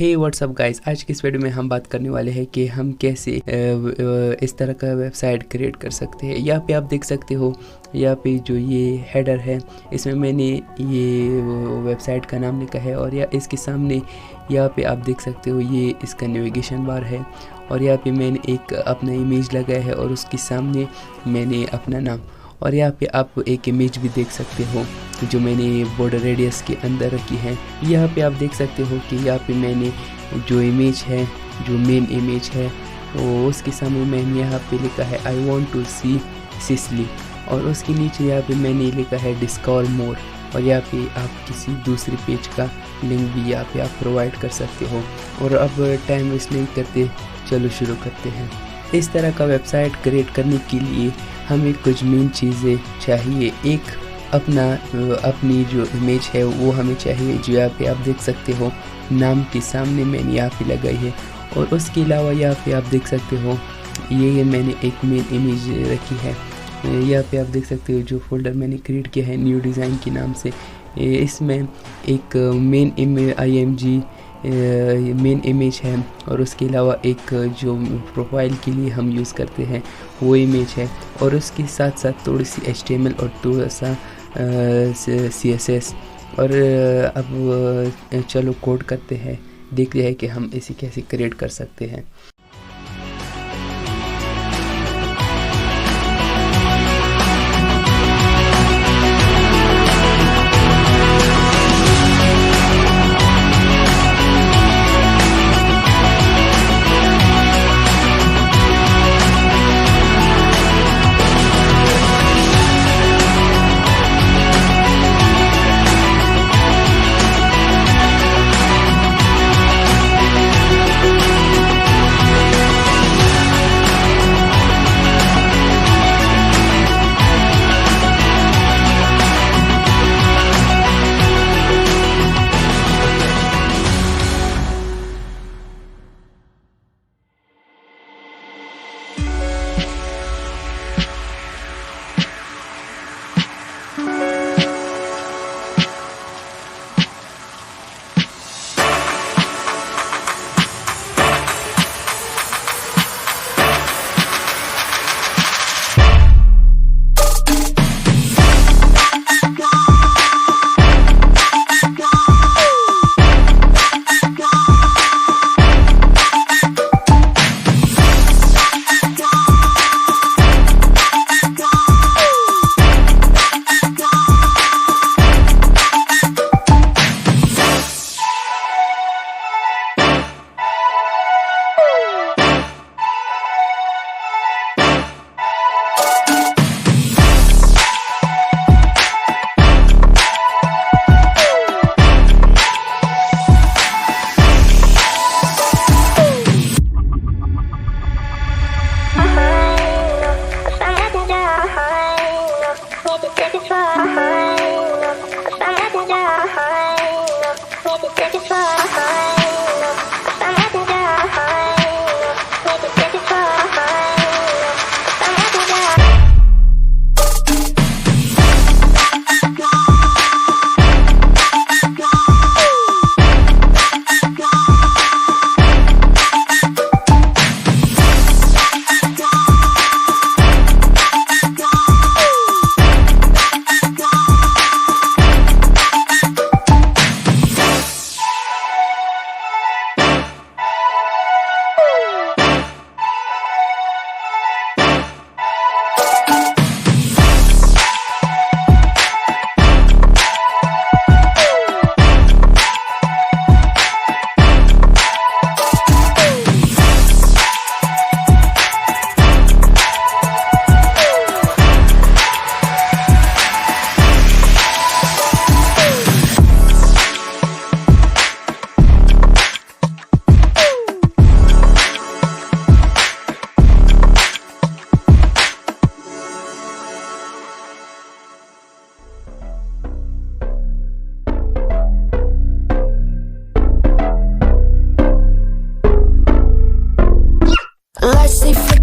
हे WhatsApp guys, आज की इस वीडियो में हम बात करने वाले हैं कि हम कैसे इस तरह का वेबसाइट क्रिएट कर सकते हैं। यहाँ पे आप देख सकते हो, यहाँ पे जो ये हेडर है इसमें मैंने ये वेबसाइट का नाम लिखा है और इसके सामने यहाँ पे आप देख सकते हो ये इसका नेविगेशन बार है और यहाँ पे मैंने एक अपना इमेज लगाया है और उसके सामने मैंने अपना नाम, और यहाँ पे आप एक इमेज भी देख सकते हो जो मैंने बॉर्डर रेडियस के अंदर रखी है। यहाँ पे आप देख सकते हो कि यहाँ पे मैंने जो इमेज है, जो मेन इमेज है, वो उसके सामने मैंने यहाँ पे लिखा है I want to see Sicily, और उसके नीचे यहाँ पे मैंने लिखा है डिस्कवर मोर, और यहाँ पे आप किसी दूसरे पेज का लिंक भी यहाँ पे आप प्रोवाइड कर सकते हो। और अब टाइम वेस्ट नहीं करते, चलो शुरू करते हैं। इस तरह का वेबसाइट क्रिएट करने के लिए हमें कुछ मेन चीज़ें चाहिए। एक अपनी जो इमेज है वो हमें चाहिए, जो यहाँ पे आप देख सकते हो नाम के सामने मैंने यहाँ पे लगाई है। और उसके अलावा यहाँ पे आप देख सकते हो ये मैंने एक मेन इमेज रखी है। यहाँ पे आप देख सकते हो जो फोल्डर मैंने क्रिएट किया है न्यू डिज़ाइन के नाम से, इसमें एक मेन IMG मेन इमेज है और उसके अलावा एक जो प्रोफाइल के लिए हम यूज़ करते हैं वो इमेज है, और उसके साथ साथ थोड़ी सी HTML और थोड़ा सा CSS। और अब चलो कोड करते हैं, देखते हैं कि हम इसे कैसे क्रिएट कर सकते हैं।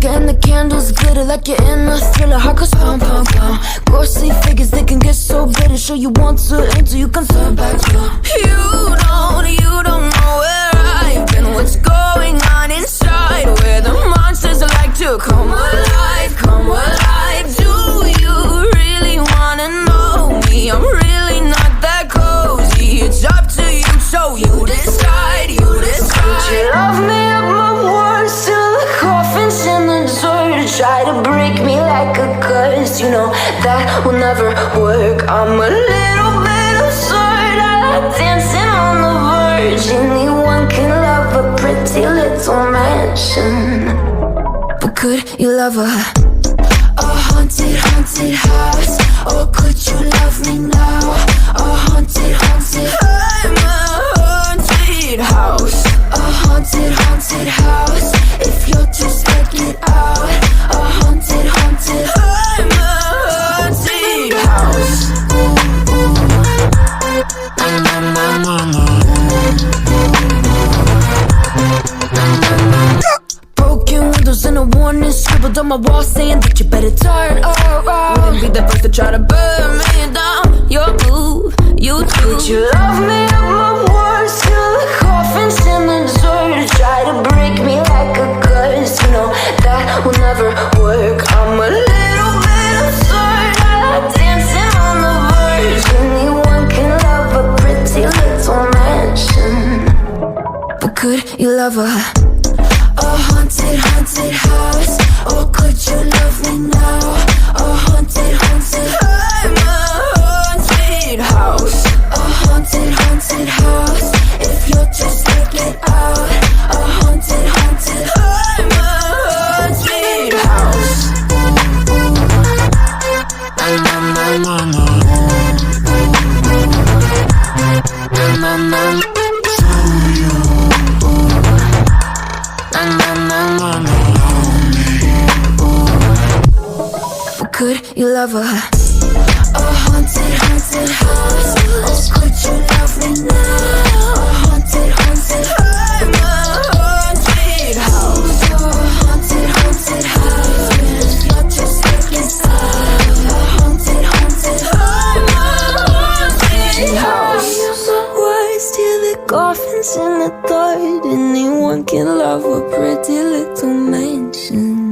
And the candles glitter like you're in a thriller. Heart goes pum pum pum. Ghostly figures, they can get so bitter. Show you want to enter, you can turn back. You don't know where I try to break me like a curse. You know that will never work. I'm a little bit absurd. I like dancing on the verge. Anyone can love a pretty little mansion, but could you love a haunted, haunted house? Or could you love me now? A haunted, haunted, I'm a haunted house. A haunted, haunted house. If you'll just check it out. A haunted, haunted, I'm a haunted house. Broken windows and a warning scribbled on my wall saying that you better turn around. Wouldn't be the first to try to burn me down. Your move, you do. Could you love me at my worst? Till the coffins in the dirt. Try to break me like a curse. You know that will never work. I'm a little bit absurd. I like dancing on the verge. Anyone can love a pretty little mansion, but could you love a haunted, haunted house? Or could you love me now? A haunted, haunted, I'm a haunted house. A haunted, haunted house. If you'll just check it out. A haunted, haunted, I'm a haunted house. Could you love a haunted, haunted house? Or could you love me now? A haunted, haunted, I'm a haunted house. A haunted, haunted house. If you're just taking time. A haunted, haunted, I'm a haunted house. Words till the coffins in the dirt. Anyone can love a pretty little mansion.